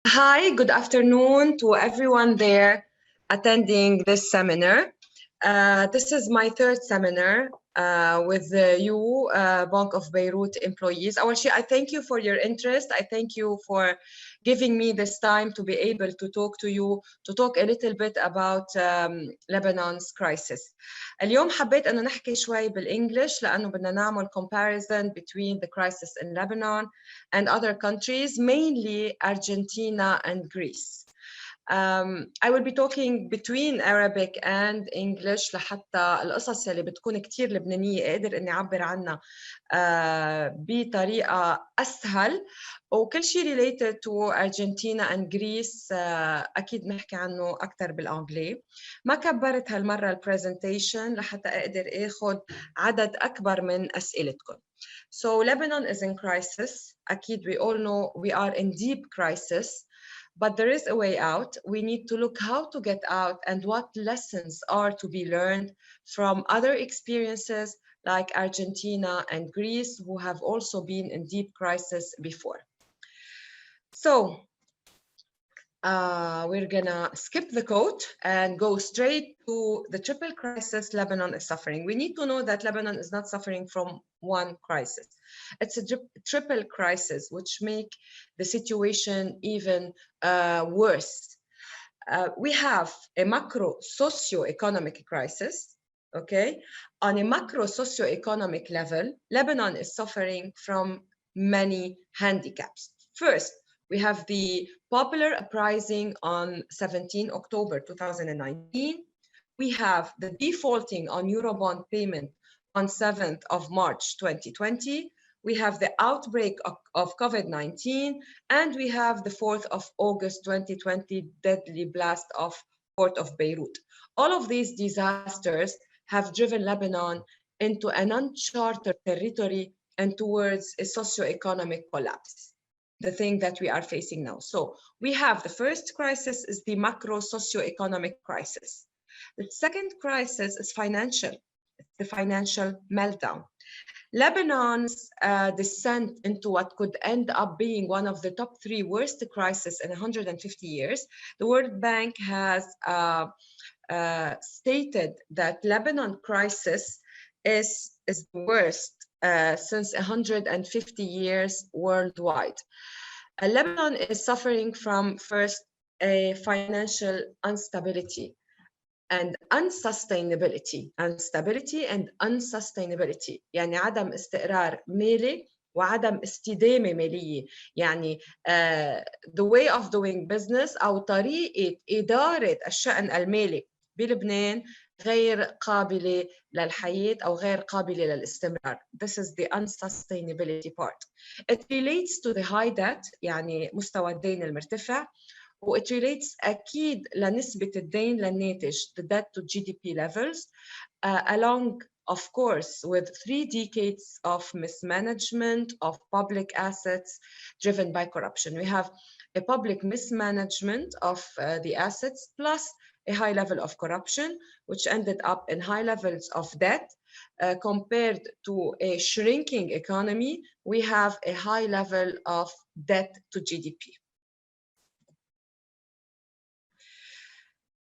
Hi, good afternoon to everyone there attending this seminar. This is my third seminar with you, Bank of Beirut employees. Actually, I thank you for your interest. I thank you for giving me this time to be able to talk to you, to talk a little bit about Lebanon's crisis. اليوم حبيت أنه نحكي شوي بالإنجليش لأنه بدنا نعمل comparison between the crisis in Lebanon and other countries, mainly Argentina and Greece. I will be talking between Arabic and English لحتى القصص اللي بتكون كتير لبنانية أقدر إني أعبر عنها بطريقة أسهل، وكل شيء related to Argentina and Greece أكيد نحكي عنه أكتر بالأنجلي. ما كبرت هالمرة البرزنتيشن لحتى أقدر أخذ عدد أكبر من أسئلتكم. So Lebanon is in crisis. أكيد we all know we are in deep crisis. But there is a way out. We need to look how to get out and what lessons are to be learned from other experiences like Argentina and Greece, who have also been in deep crisis before. So we're gonna skip the quote and go straight to the triple crisis Lebanon is suffering. We need to know that Lebanon is not suffering from one crisis. It's a triple crisis, which make the situation even worse. We have a macro socio-economic crisis, okay? On a macro socio-economic level, Lebanon is suffering from many handicaps. First, we have the popular uprising on 17 October 2019. We have the defaulting on Eurobond payment on 7th of March 2020. We have the outbreak of COVID-19, and we have the 4th of August 2020 deadly blast of Port of Beirut. All of these disasters have driven Lebanon into an uncharted territory and towards a socioeconomic collapse, the thing that we are facing now. So we have the first crisis is the macro socioeconomic crisis. The second crisis is financial, the financial meltdown. Lebanon's descent into what could end up being one of the top 3 worst crises in 150 years. The World Bank has stated that Lebanon crisis is the worst since 150 years worldwide. Lebanon is suffering from first a financial instability and unsustainability. Instability and unsustainability يعني عدم استقرار مالي وعدم استدامة مالية. يعني the way of doing business أو طريقة إدارة الشأن المالي بلبنان غير قابلة للحياة أو غير قابلة للاستمرار. This is the unsustainability part. It relates to the high debt يعني مستوى الدين المرتفع. و it relates أكيد لنسبة الدين للناتج, the debt to GDP levels, along of course with 3 decades of mismanagement of public assets driven by corruption. We have a public mismanagement of the assets plus a high level of corruption, which ended up in high levels of debt. Compared to a shrinking economy, we have a high level of debt to GDP.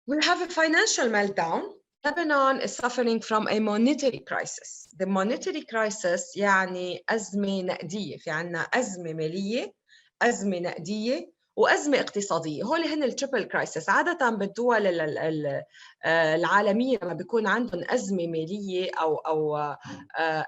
We have a financial meltdown. Lebanon is suffering from a monetary crisis. The monetary crisis يعني أزمة نقدية. في عنا أزمة مالية، أزمة نقدية، وأزمة اقتصادية. هول هن التريبل كرايسيس. عادة بالدول العالمية لما بيكون عندهم أزمة مالية أو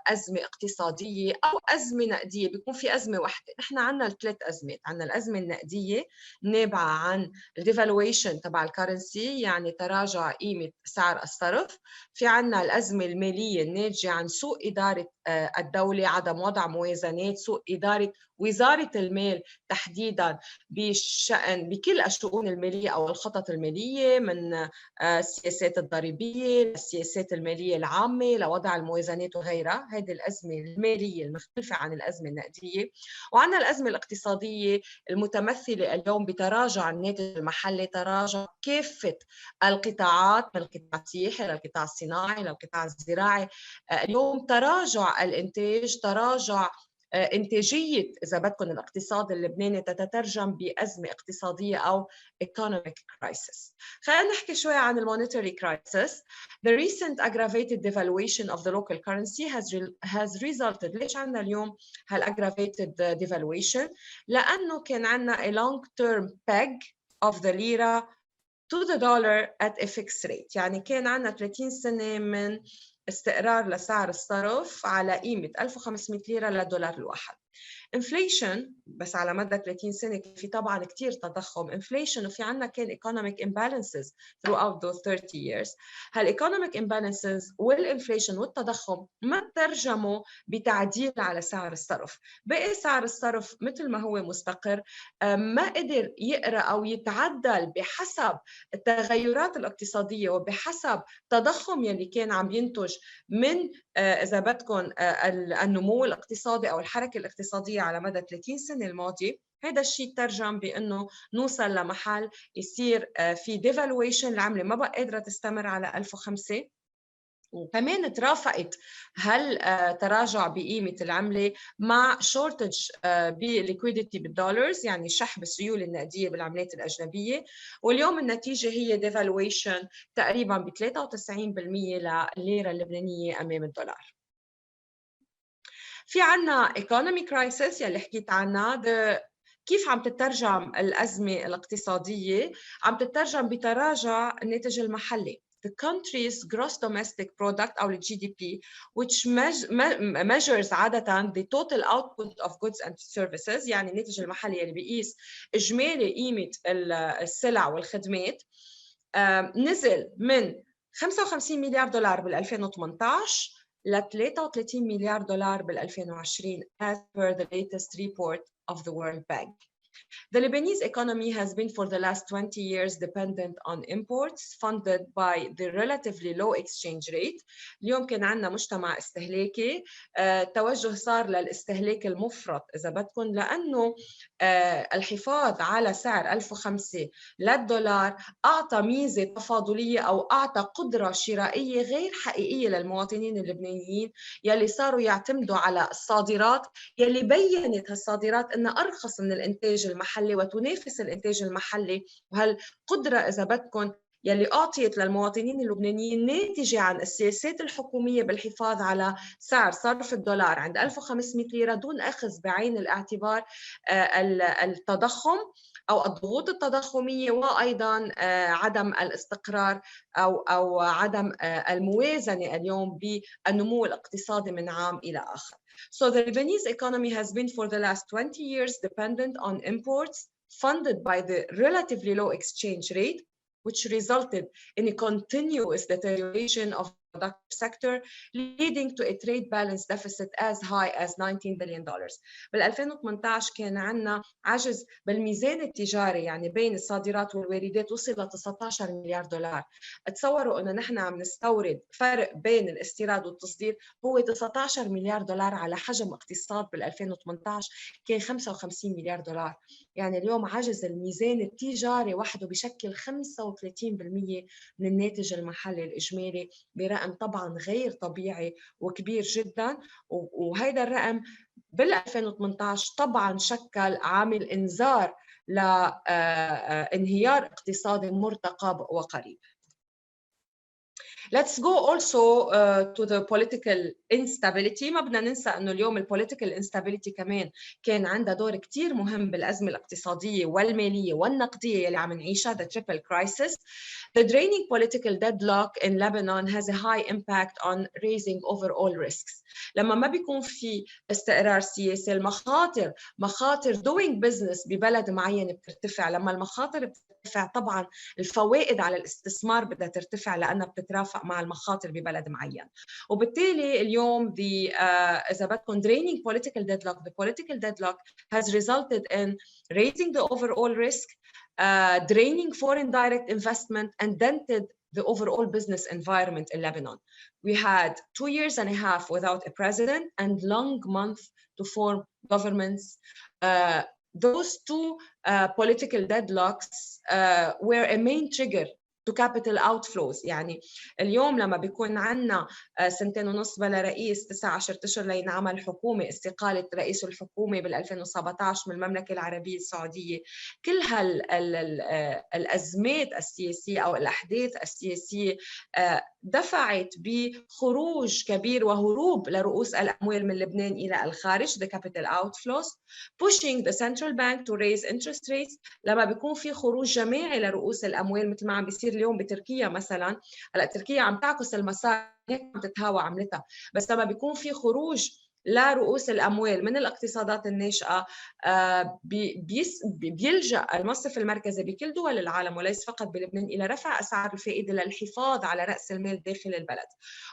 أزمة اقتصادية أو أزمة نقدية بيكون في أزمة واحدة. نحن عنا ال3 أزمات. عنا الأزمة النقدية نابعة عن الديفالويشن تبع الكرنسي يعني تراجع قيمة سعر الصرف. في عنا الأزمة المالية الناتجة عن سوء إدارة الدولة، عدم وضع موازنات، سوء إدارة وزارة المال تحديداً بكل الشؤون المالية أو الخطط المالية، من السياسات الضريبية للسياسات المالية العامة لوضع الموازنات وغيرها. هذه الأزمة المالية المختلفة عن الأزمة النقدية. وعندنا الأزمة الاقتصادية المتمثلة اليوم بتراجع الناتج المحلي، تراجع كافة القطاعات، من القطاع السياحي للقطاع الصناعي للقطاع الزراعي. اليوم تراجع الإنتاج، تراجع إنتاجية إذا بدكم الاقتصاد اللبناني تتترجم بأزمة اقتصادية أو economic crisis. خلينا نحكي شوي عن monetary crisis. The recent aggravated devaluation of the local currency has resulted. ليش عندنا اليوم aggravated devaluation؟ لأنه كان عندنا a long term peg of the lira to the dollar at a fixed rate. يعني كان عندنا 30 سنة من استقرار لسعر الصرف على قيمة 1500 ليرة للدولار الواحد. inflation بس على مدى 30 سنة في طبعاً كتير تضخم inflation، وفي عنا كان economic imbalances throughout those 30 years. economic imbalances والinflation والتضخم ما ترجموا بتعديل على سعر الصرف. بقي سعر الصرف مثل ما هو مستقر، ما قدر يقرأ أو يتعدل بحسب التغيرات الاقتصادية وبحسب تضخم يلي كان عم ينتج من إذا بدكم النمو الاقتصادي أو الحركة الاقتصادية على مدى 30 سنة الماضية. هذا الشيء ترجم بأنه نوصل لمحل يصير في devaluation، العملة ما بقى قادرة تستمر على 1005. وكمان ترافقت تراجع بقيمة العملة مع شورتج بليكويديتي بالدولارز، يعني شح بالسيولة النقدية بالعملات الأجنبية. واليوم النتيجة هي devaluation تقريبا ب 93% للليرة اللبنانية أمام الدولار. في عنا economic crisis يلي حكيت عنها. كيف عم تترجم الأزمة الاقتصادية؟ عم تترجم بتراجع الناتج المحلي. The country's gross domestic product أو GDP, which measures عادة the total output of goods and services، يعني الناتج المحلي اللي بيقيس إجمالي قيمة السلع والخدمات، نزل من 55 مليار دولار بال 2018 ل 33 مليار دولار بال 2020 as per the latest report of the World Bank. The Lebanese economy has been for the last 20 years dependent on imports funded by the relatively low exchange rate. اليوم كان عندنا مجتمع استهلاكي، توجه صار للاستهلاك المفرط إذا بدكم، لأنه الحفاظ على سعر 1005 للدولار أعطى ميزة تفاضلية أو أعطى قدرة شرائية غير حقيقية للمواطنين اللبنانيين يلي صاروا يعتمدوا على الصادرات، يلي بيّنت هالصادرات إنها أرخص من الإنتاج المحلي وتنافس الإنتاج المحلي. وهالقدرة إذا بدكم يلي أعطيت للمواطنين اللبنانيين ناتجة عن السياسات الحكومية بالحفاظ على سعر صرف الدولار عند 1500 ليرة دون أخذ بعين الاعتبار التضخم أو الضغوط التضخمية، وأيضاً عدم الاستقرار أو عدم الموازنة اليوم بالنمو الاقتصادي من عام إلى آخر. So the Lebanese economy has been for the last 20 years dependent on imports funded by the relatively low exchange rate, which resulted in a continuous deterioration of the productive sector, leading to a trade balance deficit as high as $19 billion. بال 2018 كان عندنا عجز بالميزان التجاري، يعني بين الصادرات والواردات وصل ل 19 مليار دولار. تصوروا انه نحن عم نستورد، فرق بين الاستيراد والتصدير هو 19 مليار دولار على حجم اقتصاد بال 2018 كان 55 مليار دولار. يعني اليوم عجز الميزان التجاري وحده بشكل 35% من الناتج المحلي الإجمالي، برقم طبعا غير طبيعي وكبير جدا. وهذا الرقم بال 2018 طبعا شكل عامل إنذار لانهيار اقتصادي مرتقب وقريب. Let's go also to the political instability. ما بدنا ننسى أنه اليوم political instability كمان كان عندها دور كتير مهم بالأزمة الاقتصادية والمالية والنقدية اللي عم نعيشها، the triple crisis. The draining political deadlock in Lebanon has a high impact on raising overall risks. لما ما بيكون في استقرار سياسي، مخاطر doing business ببلد معين بترتفع. لما المخاطر بترتفع طبعا الفوائد على الاستثمار بدها ترتفع لأنها بتترافق يتوافق مع المخاطر ببلد معين. وبالتالي اليوم إذا بدكم draining political deadlock, the political deadlock has resulted in raising the overall risk, draining foreign direct investment, and dented the overall business environment in Lebanon. We had 2 years and a half without a president and long months to form governments. Those two political deadlocks were a main trigger to capital outflows. يعني اليوم لما بيكون عندنا 2.5 بلا رئيس، 19 أشهر لينعمل حكومة، استقالة رئيس الحكومة بال 2017 من المملكة العربية السعودية، كل الأزمات السياسية أو الأحداث السياسية دفعت بخروج كبير وهروب لرؤوس الأموال من لبنان إلى الخارج، the capital outflows, pushing the central bank to raise interest rates. لما بيكون في خروج جماعي لرؤوس الأموال مثل ما عم بيصير اليوم بتركيا مثلا، هلا تركيا عم تعكس المسار، هيك عم تتهاوى عملتها، بس لما بيكون في خروج لرؤوس الأموال من الاقتصادات الناشئة بيلجأ المصرف المركزي بكل دول العالم وليس فقط بلبنان إلى رفع أسعار الفائدة للحفاظ على رأس المال داخل البلد.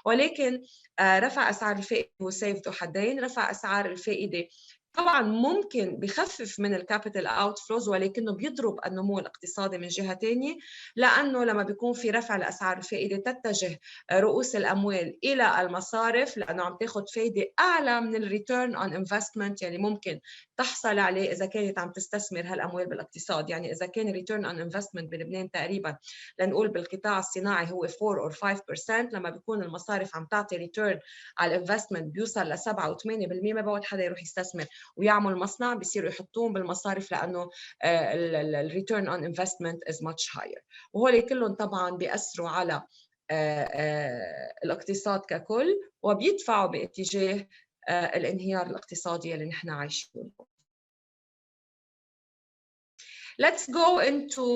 ولكن رفع أسعار الفائدة هو سيف ذو حدين. رفع أسعار الفائدة طبعا ممكن بخفف من الكابيتال اوتفلوز، ولكنه بيضرب النمو الاقتصادي من جهه ثانيه، لانه لما بيكون في رفع لاسعار الفائده تتجه رؤوس الاموال الى المصارف، لانه عم تاخذ فائده اعلى من الريتيرن اون انفستمنت يعني ممكن تحصل عليه اذا كانت عم تستثمر هالاموال بالاقتصاد. يعني اذا كان ريتيرن اون انفستمنت بلبنان تقريبا لنقول بالقطاع الصناعي هو 4 or 5%، لما بيكون المصارف عم تعطي ريتيرن على الانفستمنت بيوصل ل 7 و8%، ما بقول حدا يروح يستثمر ويعمل مصنع، بيصيروا يحطوهم بالمصارف لانه الريتيرن اون انفستمنت از ماتش هاير. وهول كلهم طبعا بياثروا على الاقتصاد ككل وبيدفعوا باتجاه الانهيار الاقتصادي اللي نحن عايشينه. Let's go into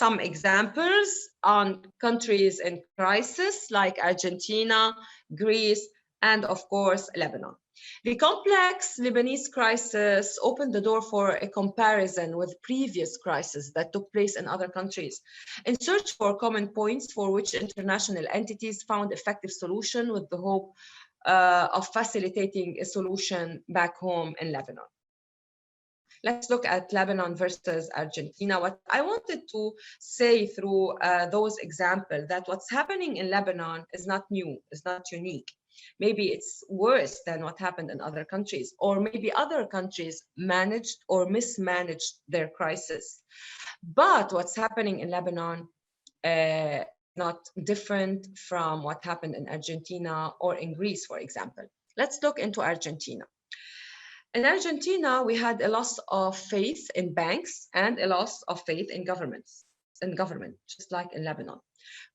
some examples on countries in crisis like Argentina, Greece, and of course Lebanon. The complex Lebanese crisis opened the door for a comparison with previous crises that took place in other countries, in search for common points for which international entities found effective solution with the hope of facilitating a solution back home in Lebanon. Let's look at Lebanon versus Argentina. What I wanted to say through those examples, that what's happening in Lebanon is not new, is not unique. Maybe it's worse than what happened in other countries, or maybe other countries managed or mismanaged their crisis. But what's happening in Lebanon not different from what happened in Argentina or in Greece, for example. Let's look into Argentina. In Argentina, we had a loss of faith in banks and a loss of faith in government, just like in Lebanon.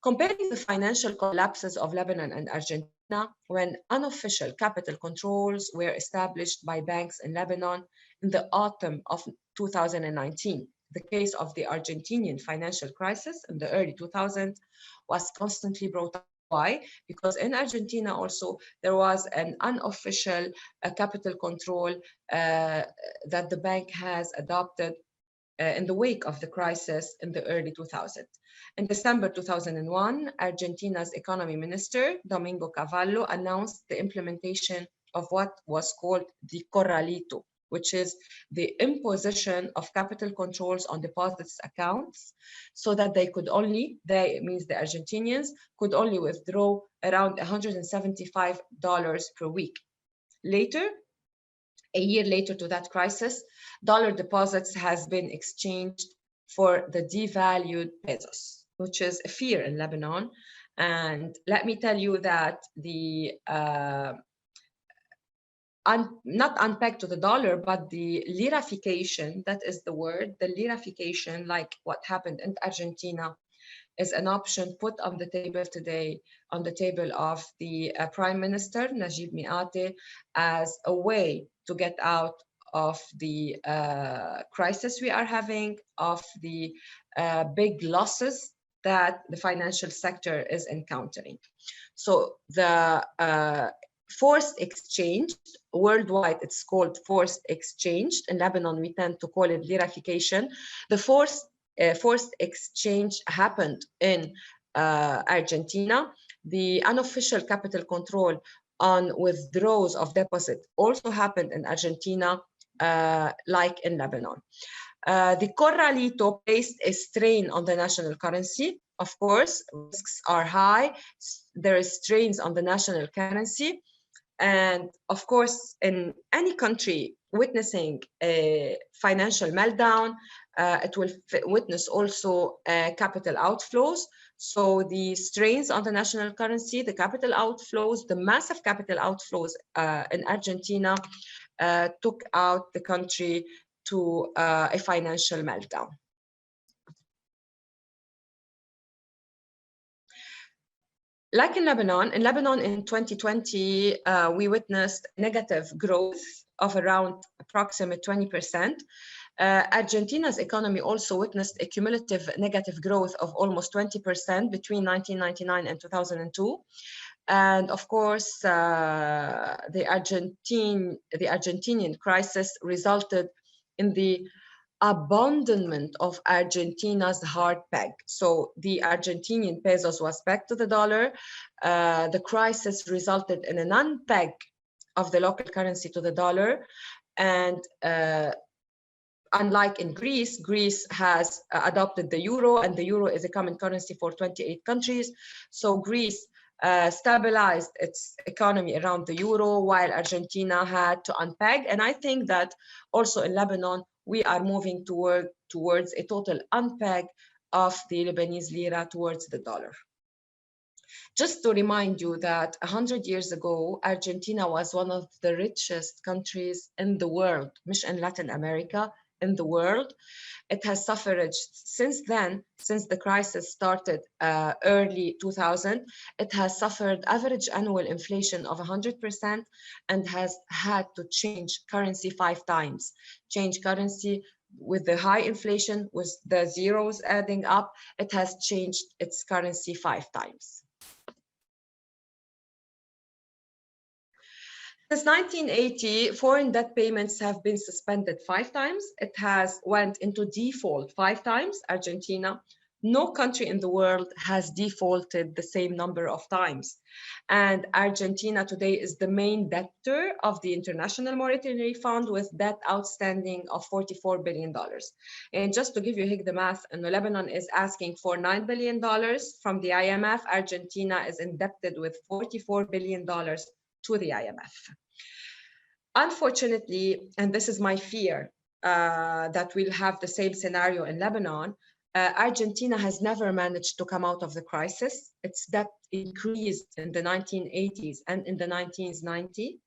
Comparing the financial collapses of Lebanon and Argentina, when unofficial capital controls were established by banks in Lebanon in the autumn of 2019. The case of the Argentinian financial crisis in the early 2000s was constantly brought up. Why? Because in Argentina also there was an unofficial capital control that the bank has adopted in the wake of the crisis in the early 2000s. In December 2001, Argentina's economy minister, Domingo Cavallo, announced the implementation of what was called the corralito, which is the imposition of capital controls on deposits accounts so that they means the Argentinians, could only withdraw around $175 per week. Later, a year later to that crisis, dollar deposits has been exchanged for the devalued pesos, which is a fear in Lebanon. And let me tell you that the not unpegged to the dollar, but the lirification, that is the word, the lirification, like what happened in Argentina, is an option put on the table today, on the table of the Prime Minister, Najib Mikati, as a way to get out of the crisis we are having, of the big losses that the financial sector is encountering. So the forced exchange, worldwide it's called forced exchange. In Lebanon, we tend to call it lirification. The forced exchange happened in Argentina. The unofficial capital control on withdrawals of deposit also happened in Argentina, like in Lebanon. The Corralito placed a strain on the national currency. Of course, risks are high. There is strains on the national currency. And of course, in any country witnessing a financial meltdown, it will witness also capital outflows. So the strains on the national currency, the capital outflows, the massive capital outflows in Argentina took out the country to a financial meltdown. Like in Lebanon in 2020, we witnessed negative growth of around approximately 20%. Argentina's economy also witnessed a cumulative negative growth of almost 20% between 1999 and 2002. And of course, the Argentinian crisis resulted in the abandonment of Argentina's hard peg. So the Argentinian pesos was pegged to the dollar. The crisis resulted in an unpeg of the local currency to the dollar. And unlike in Greece, Greece has adopted the euro, and the euro is a common currency for 28 countries. So Greece stabilized its economy around the euro, while Argentina had to unpeg. And I think that also in Lebanon, we are moving towards a total unpeg of the Lebanese lira towards the dollar. Just to remind you that 100 years ago, Argentina was one of the richest countries in the world, not in Latin America, in the world. It has suffered since then, since the crisis started early 2000, it has suffered average annual inflation of 100% and has had to change currency 5 times. Change currency with the high inflation, with the zeros adding up, it has changed its currency 5 times. Since 1980, foreign debt payments have been suspended 5 times. It has went into default 5 times, Argentina. No country in the world has defaulted the same number of times. And Argentina today is the main debtor of the International Monetary Fund with debt outstanding of $44 billion. And just to give you the math, Lebanon is asking for $9 billion from the IMF. Argentina is indebted with $44 billion to the IMF. Unfortunately, and this is my fear, that we'll have the same scenario in Lebanon, Argentina has never managed to come out of the crisis. Its debt increased in the 1980s and in the 1990s.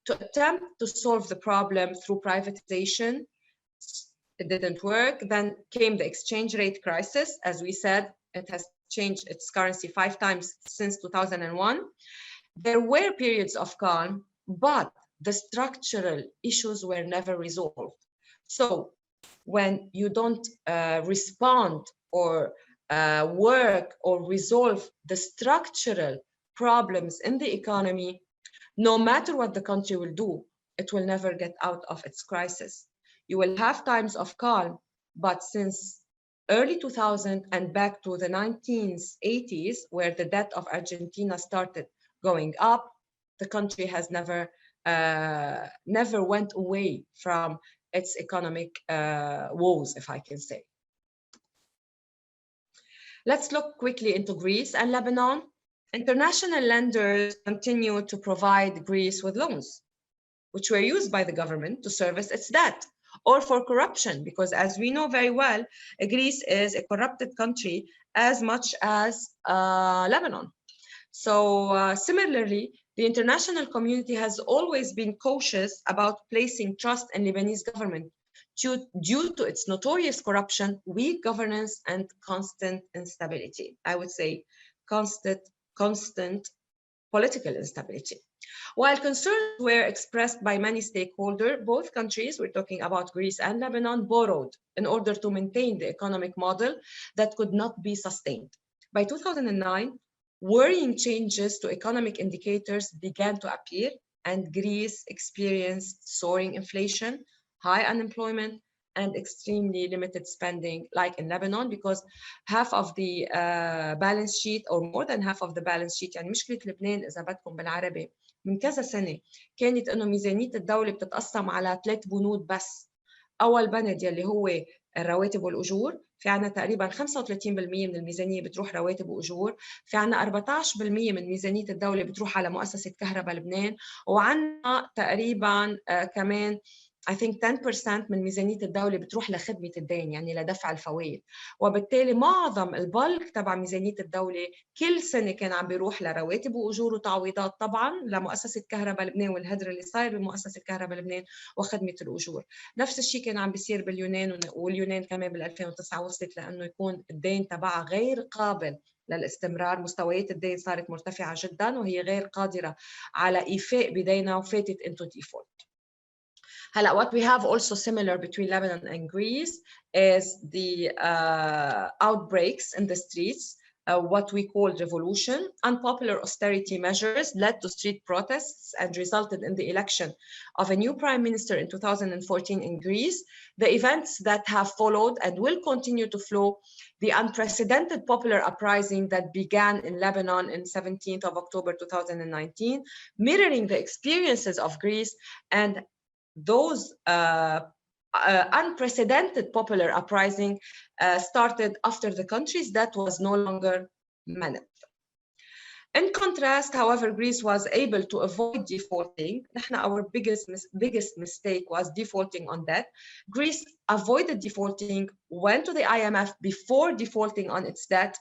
To attempt to solve the problem through privatization, it didn't work. Then came the exchange rate crisis. As we said, it has changed its currency 5 times since 2001. There were periods of calm, but the structural issues were never resolved. So when you don't respond or work or resolve the structural problems in the economy, no matter what the country will do, it will never get out of its crisis. You will have times of calm, but since early 2000 and back to the 1980s, where the debt of Argentina started going up, the country has never went away from its economic woes, if I can say. Let's look quickly into Greece and Lebanon. International lenders continue to provide Greece with loans, which were used by the government to service its debt or for corruption, because as we know very well, Greece is a corrupted country as much as Lebanon. So similarly, the international community has always been cautious about placing trust in Lebanese government due to its notorious corruption, weak governance, and constant instability. I would say constant political instability. While concerns were expressed by many stakeholders, both countries, we're talking about Greece and Lebanon, borrowed in order to maintain the economic model that could not be sustained. By 2009, worrying changes to economic indicators began to appear, and Greece experienced soaring inflation, high unemployment, and extremely limited spending, like in Lebanon, because half of the balance sheet, or more than half of the balance sheet، يعني مشكلة لبنان إذا بدكم بالعربي من كذا سنة كانت إنه ميزانية الدولة بتتقسم على 3 بنود بس. أول بند يلي هو الرواتب والأجور، في عنا تقريبا 35% من الميزانية بتروح رواتب وأجور، في عنا 14% من ميزانية الدولة بتروح على مؤسسة كهرباء لبنان، وعنا تقريبا كمان I think 10% من ميزانية الدولة بتروح لخدمة الدين، يعني لدفع الفوائد. وبالتالي معظم البلك تبع ميزانية الدولة كل سنة كان عم بيروح لرواتب وأجور وتعويضات، طبعا لمؤسسة كهرباء لبنان والهدر اللي صاير بمؤسسة كهرباء لبنان وخدمة الأجور. نفس الشيء كان عم بيصير باليونان، واليونان كمان بال 2009 وصلت لأنه يكون الدين تبعها غير قابل للاستمرار، مستويات الدين صارت مرتفعة جدا وهي غير قادرة على إيفاء بدينها وفاتت into default. هلا what we have also similar between Lebanon and Greece is the outbreaks in the streets, what we call revolution. Unpopular austerity measures led to street protests and resulted in the election of a new prime minister in 2014 in Greece. The events that have followed and will continue to flow, the unprecedented popular uprising that began in Lebanon on 17th of October 2019, mirroring the experiences of Greece, and those unprecedented popular uprising started after the countries that was no longer managed. In contrast, however, Greece was able to avoid defaulting. Our biggest mistake was defaulting on debt. Greece avoided defaulting, went to the IMF before defaulting on its debt,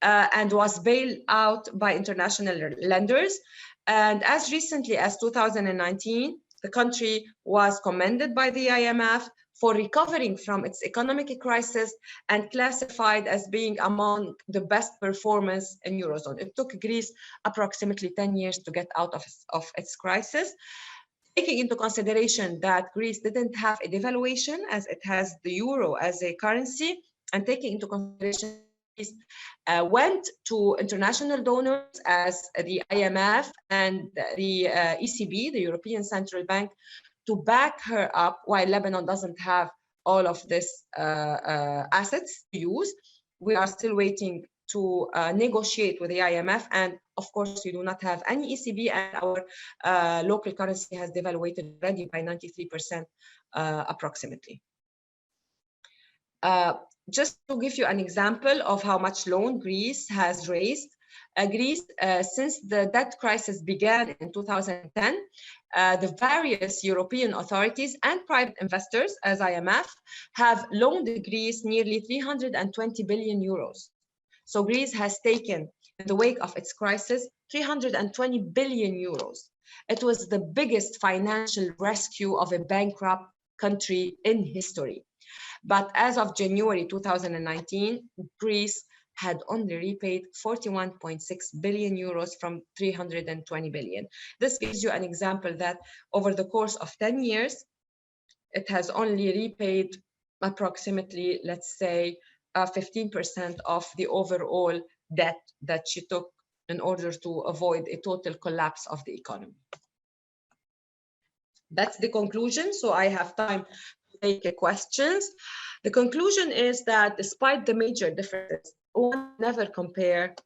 and was bailed out by international lenders. And as recently as 2019, the country was commended by the IMF for recovering from its economic crisis and classified as being among the best performance in Eurozone. It took Greece approximately 10 years to get out of its crisis. Taking into consideration that Greece didn't have a devaluation as it has the euro as a currency, and taking into consideration went to international donors as the IMF and the ECB, the European Central Bank, to back her up, while Lebanon doesn't have all of this assets to use. We are still waiting to negotiate with the IMF, and of course we do not have any ECB, and our local currency has devaluated already by 93% approximately. Just to give you an example of how much loan Greece has raised, Greece, since the debt crisis began in 2010, the various European authorities and private investors, as IMF, have loaned Greece nearly 320 billion euros. So Greece has taken, in the wake of its crisis, 320 billion euros. It was the biggest financial rescue of a bankrupt country in history. But as of January 2019, Greece had only repaid 41.6 billion euros from 320 billion. This gives you an example that over the course of 10 years, it has only repaid approximately, let's say, 15% of the overall debt that she took in order to avoid a total collapse of the economy. That's the conclusion, so I have time to take questions. The conclusion is that despite the major differences, one never compare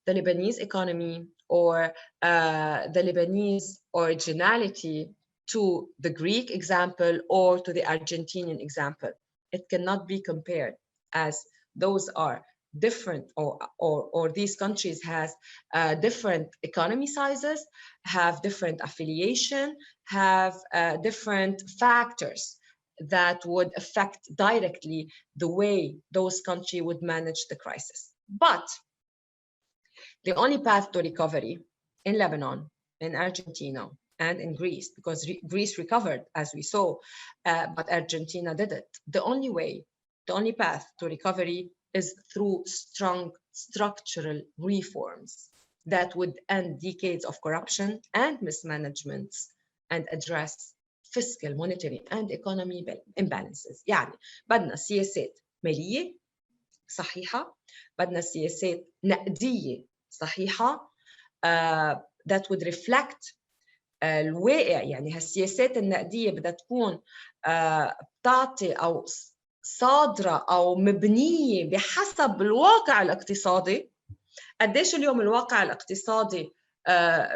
the Lebanese economy or the Lebanese originality to the Greek example or to the Argentinian example. It cannot be compared, as those are different, or these countries has different economy sizes, have different affiliation, have different factors that would affect directly the way those countries would manage the crisis. But the only path to recovery in Lebanon, in Argentina, and in Greece, because Greece recovered, as we saw, but Argentina didn't. The only way, the only path to recovery is through strong structural reforms that would end decades of corruption and mismanagement and address fiscal, monetary, and economy imbalances. يعني بدنا سياسات مالية صحيحة، بدنا سياسات نقدية صحيحة that would reflect الواقع. يعني هالسياسات النقدية بدها تكون تعطي أو صادرة أو مبنية بحسب الواقع الاقتصادي. قديش اليوم الواقع الاقتصادي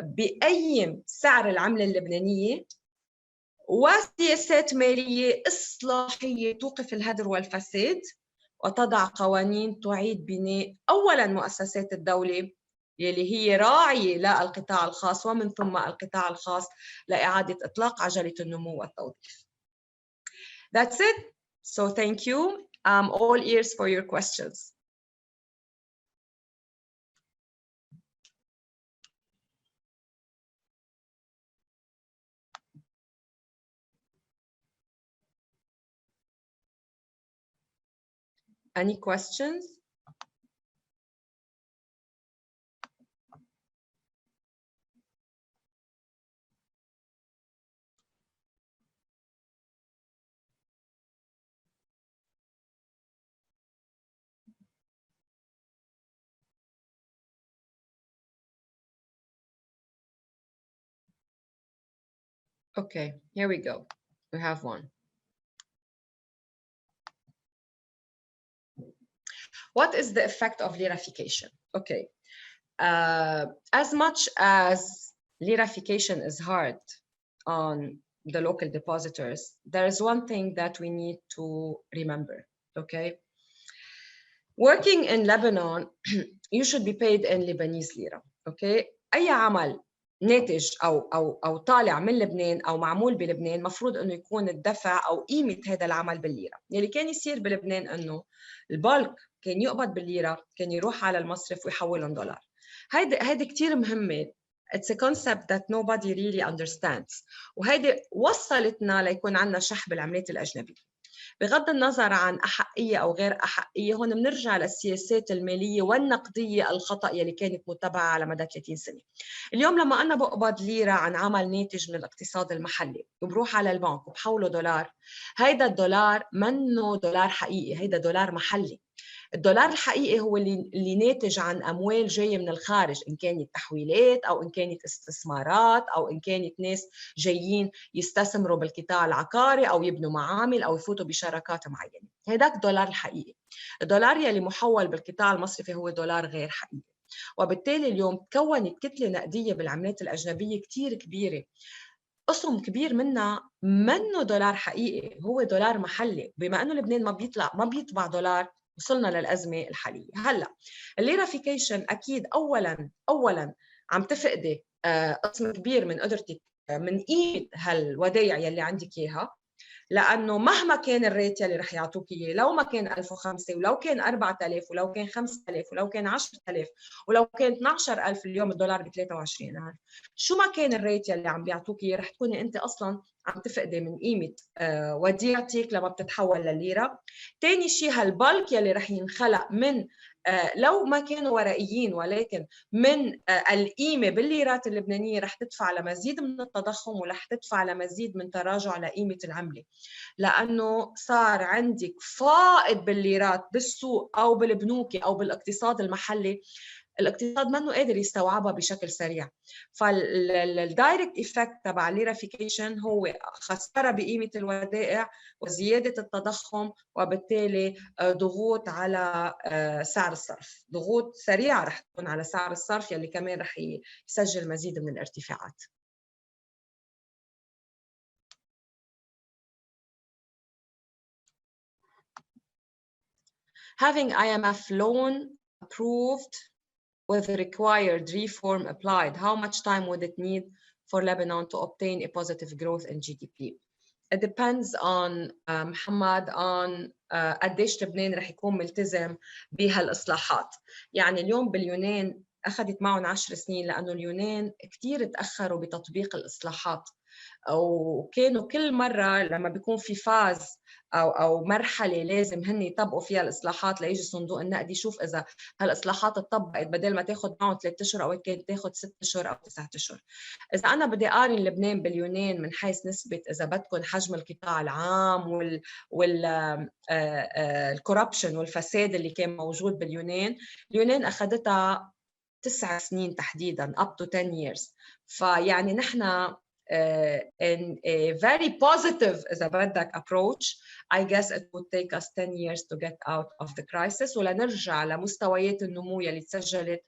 بيقيم سعر العملة اللبنانية، وسياسات مالية إصلاحية توقف الهدر والفساد وتضع قوانين تعيد بناء أولاً مؤسسات الدولة يلي هي راعية للقطاع الخاص، ومن ثم القطاع الخاص لإعادة إطلاق عجلة النمو والتوظيف. That's it. So thank you. I'm all ears for your questions. Any questions? Okay, here we go. We have one. What is the effect of lirification? Okay, as much as lirification is hard on the local depositors, there is one thing that we need to remember, okay? Working in Lebanon, you should be paid in Lebanese lira, okay? أي عمل ناتج أو طالع من لبنان أو معمول بلبنان مفروض إنه يكون الدفع أو قيمة هذا العمل بالليرة. يلي كان يصير بلبنان إنه البالك كان يقبض بالليرة، كان يروح على المصرف ويحولهم دولار. هيدي كتير مهمة. It's a concept that nobody really understands. وهيدي وصلتنا ليكون عندنا شح بالعملات الأجنبية. بغض النظر عن أحقية أو غير أحقية، هون بنرجع للسياسات المالية والنقدية الخطأ يلي كانت متبعة على مدى 30 سنة. اليوم لما أنا بقبض ليرة عن عمل ناتج من الاقتصاد المحلي وبروح على البنك وبحوله دولار، هيدا الدولار منه دولار حقيقي، هيدا دولار محلي. الدولار الحقيقي هو اللي ناتج عن أموال جاية من الخارج، إن كانت تحويلات أو إن كانت استثمارات أو إن كانت ناس جايين يستثمروا بالقطاع العقاري أو يبنوا معامل أو يفوتوا بشراكات معينة. هذاك الدولار الحقيقي. الدولار يلي محول بالقطاع المصرفي هو دولار غير حقيقي. وبالتالي اليوم تكونت كتلة نقدية بالعملات الأجنبية كتير كبيرة، قسم كبير منها منه دولار حقيقي، هو دولار محلي. بما انه لبنان ما بيطبع دولار، وصلنا للازمه الحاليه. هلا الليرافيكيشن اكيد اولا عم تفقدي قسم كبير من قدرتك من قيمه هالودائع يلي عندك اياها، لانه مهما كان الريت يلي رح يعطوك اياه، لو ما كان 1005 ولو كان 4000 ولو كان 5000 ولو كان 10000 ولو كان 12000، اليوم الدولار ب 23000، شو ما كان الريت يلي عم بيعطوك اياه رح تكوني انت اصلا عم تفقدي من قيمه وديعتك لما بتتحول لليره. ثاني شيء هالبالك يلي رح ينخلق من لو ما كانوا ورقيين ولكن من القيمة بالليرات اللبنانية رح تدفع لمزيد من التضخم ورح تدفع لمزيد من تراجع لقيمة العملة، لأنه صار عندك فائض بالليرات بالسوق أو بالبنوك أو بالاقتصاد المحلي، الاقتصاد منه قادر يستوعبها بشكل سريع. فالدايركت ايفكت تبع الليرافيكيشن هو خساره بقيمه الودائع وزياده التضخم، وبالتالي ضغوط على سعر الصرف، ضغوط سريعه رح تكون على سعر الصرف يلي كمان رح يسجل مزيد من الارتفاعات. Having IMF loan approved with the required reform applied, how much time would it need for Lebanon to obtain a positive growth in GDP? It depends on محمد on قديش لبنان رح يكون ملتزم بهالإصلاحات. يعني اليوم باليونان أخذت معهم 10 سنين، لأنه اليونان كتير تأخروا بتطبيق الإصلاحات، وكانوا كل مرة لما بيكون في فاز أو مرحلة لازم هن يطبقوا فيها الإصلاحات ليجي الصندوق النقدي يشوف إذا هالإصلاحات اتطبقت، بدل ما تاخد معهم 3 أشهر أو كانت تاخد 6 أشهر أو 9 أشهر. إذا أنا بدي أقارن لبنان باليونان من حيث نسبة إذا بدكم حجم القطاع العام والكوربشن والفساد اللي كان موجود باليونان، اليونان أخذتها 9 سنين تحديداً up to 10 years. فيعني نحن in a very positive إذا بدك approach, I guess it would take us 10 years to get out of the crisis ولنرجع لمستويات النمو يلي تسجلت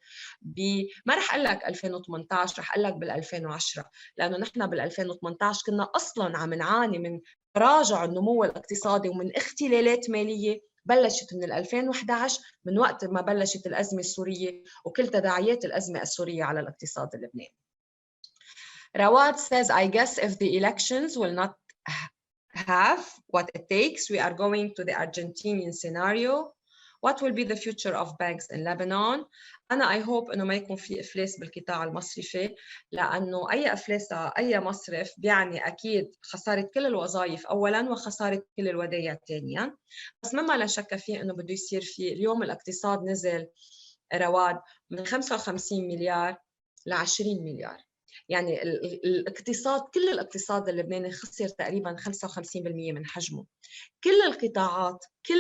ما رح اقول لك 2018 رح اقول لك بال 2010 لانه نحن بال 2018 كنا اصلا عم نعاني من تراجع النمو الاقتصادي ومن اختلالات ماليه بلشت من 2011 من وقت ما بلشت الازمه السوريه وكل تداعيات الازمه السوريه على الاقتصاد اللبناني. Rawad says, I guess if the elections will not have what it takes, we are going to the Argentinian scenario. What will be the future of banks in Lebanon? أنا I hope إنه ما يكون في إفلاس بالقطاع المصرفي لأنه أي إفلاس أي مصرف بيعني أكيد خسارة كل الوظائف أولاً وخسارة كل الودائع ثانياً. بس مما لا شك فيه إنه بده يصير فيه اليوم الاقتصاد نزل رواد من 55 مليار ل 20 مليار. يعني الاقتصاد كل الاقتصاد اللبناني خسر تقريبا 55% من حجمه. كل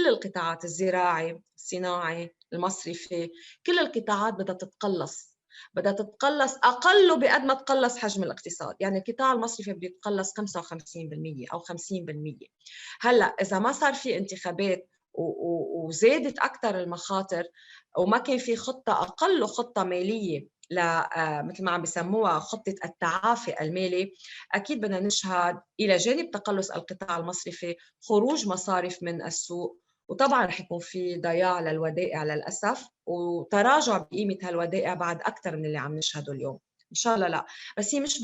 القطاعات الزراعي، الصناعي، المصرفي، كل القطاعات بدها تتقلص اقل بقد ما تقلص حجم الاقتصاد، يعني القطاع المصرفي بده يتقلص 55% او 50%. هلا اذا ما صار في انتخابات وزادت اكثر المخاطر وما كان في خطه ماليه مثل ما عم بيسموها خطة التعافي المالي، أكيد بدنا نشهد إلى جانب تقلص القطاع المصرفي خروج مصارف من السوق، وطبعا رح يكون في ضياع للودائع للأسف وتراجع بقيمة هالودائع بعد أكثر من اللي عم نشهده اليوم. إن شاء الله لا، بس هي مش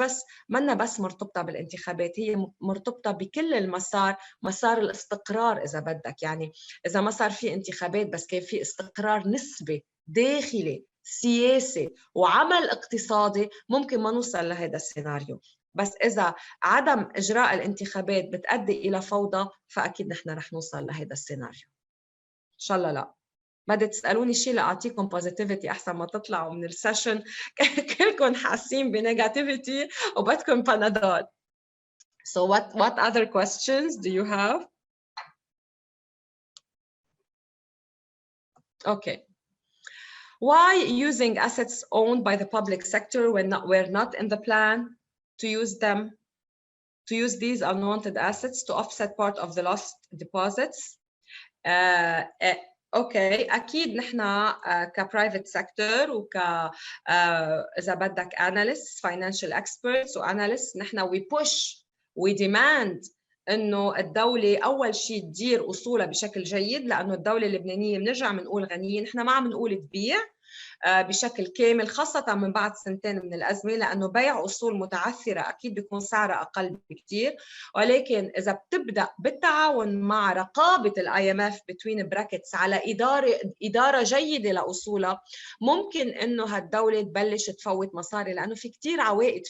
منا بس مرتبطة بالانتخابات، هي مرتبطة بكل المسار، مسار الاستقرار إذا بدك. يعني إذا ما صار في انتخابات بس كان في استقرار نسبي داخلي سياسي وعمل اقتصادي ممكن ما نوصل لهذا السيناريو. بس إذا عدم إجراء الانتخابات بتؤدي إلى فوضى فأكيد نحن رح نوصل لهذا السيناريو. إن شاء الله لا. بدي تسألوني شيء لأعطيكم بوزيتيفيتي أحسن ما تطلعوا من السيشن كلكم حاسين بنيجاتيفيتي وبدكم بانادول. So what other questions do you have? Okay. Why using assets owned by the public sector when we're not in the plan to use these unwanted assets to offset part of the lost deposits? اوكي اكيد نحن كبرايفت سيكتور اذا بدك اناليست فاينانشال اكسبرتس واناليست نحن وي بوش وي ديماند انه الدوله اول شيء تدير اصولها بشكل جيد، لانه الدوله اللبنانيه بنرجع بنقول غنيه، نحن ما عم نقول تبيع بشكل كامل خاصة من بعد سنتين من الأزمة، لأنه بيع أصول متعثرة أكيد بيكون سعرها أقل بكتير، ولكن إذا بتبدأ بالتعاون مع رقابة IMF between brackets على إدارة جيدة لأصولها ممكن إنه هالدولة تبلش تفوت مصاري، لأنه في كتير عوائد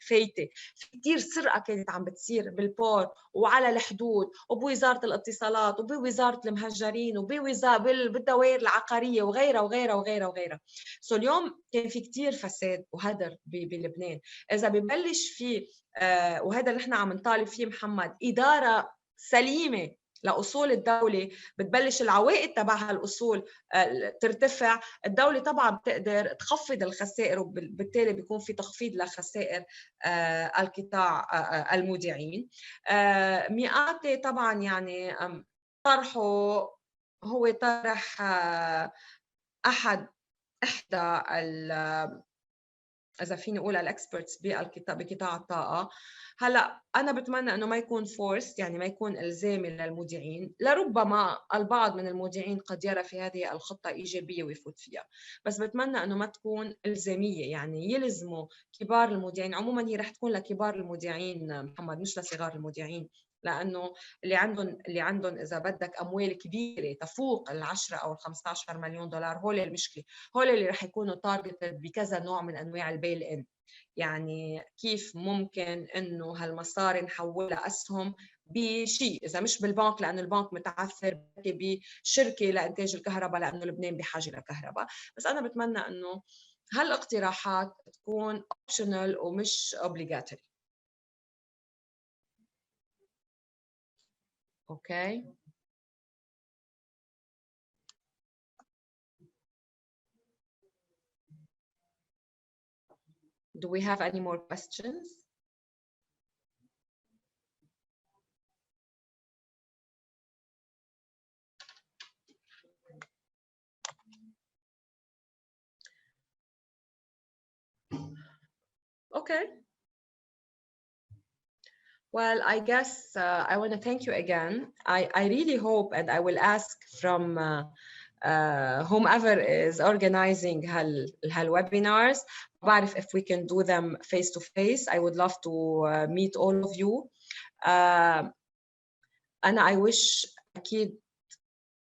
فايتة، في كتير سرقة كانت عم بتصير بالبور وعلى الحدود وبوزارة الاتصالات وبوزارة المهجرين بالدوائر العقارية وغيرها وغيرها وغيرها وغيرها. اليوم كان في كتير فساد وهدر بلبنان. إذا ببلش في وهذا اللي احنا عم نطالب فيه محمد، إدارة سليمة لأصول الدولة، بتبلش العوائد تبع هالأصول ترتفع، الدولة طبعا بتقدر تخفض الخسائر وبالتالي بيكون في تخفيض لخسائر القطاع المودعين. مئاتي طبعا يعني طرحه هو طرح إحدى إذا فيني أقول الإكسبرتس بقطاع الطاقة. هلا أنا بتمنى إنه ما يكون فورس، يعني ما يكون إلزامي للمودعين، لربما البعض من المودعين قد يرى في هذه الخطة إيجابية ويفوت فيها، بس بتمنى إنه ما تكون إلزامية، يعني يلزموا كبار المودعين. عموما هي رح تكون لكبار المودعين محمد مش لصغار المودعين، لأنه اللي عندهم إذا بدك أموال كبيرة تفوق ال10 أو ال15 مليون دولار، هول المشكلة، هول اللي رح يكونوا تارجتد بكذا نوع من أنواع البيل إن. يعني كيف ممكن إنه هالمصاري نحولها أسهم بشيء، إذا مش بالبنك لأنه البنك متعثر، بشركة لإنتاج الكهرباء لأنه لبنان بحاجة لكهرباء. بس أنا بتمنى إنه هالاقتراحات تكون optional ومش obligatory. Okay. Do we have any more questions? Okay. Well, I guess I want to thank you again. I really hope, and I will ask from whomever is organizing هالwebinars, بعرف if we can do them face to face. I would love to meet all of you. أنا I wish أكيد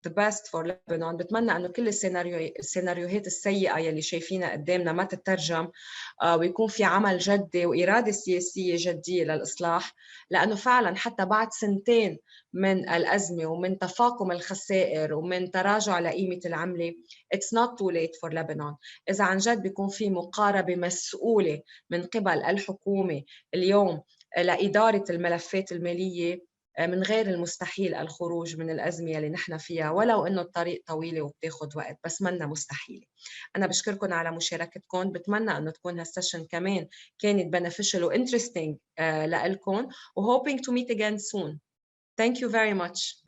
the best for Lebanon. بتمنى انه كل السيناريوهات السيئه يلي شايفينها قدامنا ما تترجم، ويكون في عمل جدي واراده سياسيه جديه للاصلاح، لانه فعلا حتى بعد سنتين من الازمه ومن تفاقم الخسائر ومن تراجع لقيمه العمله it's not too late for Lebanon. اذا عن جد بيكون في مقاربه مسؤوله من قبل الحكومه اليوم لاداره الملفات الماليه، من غير المستحيل الخروج من الأزمة اللي نحن فيها، ولو إنه الطريق طويلة وبتاخد وقت، بس منا مستحيلة. أنا بشكركم على مشاركتكم، بتمنى إنه تكون هالسيشن كمان كانت beneficial و interesting لإلكم، و hoping to meet again soon. Thank you very much.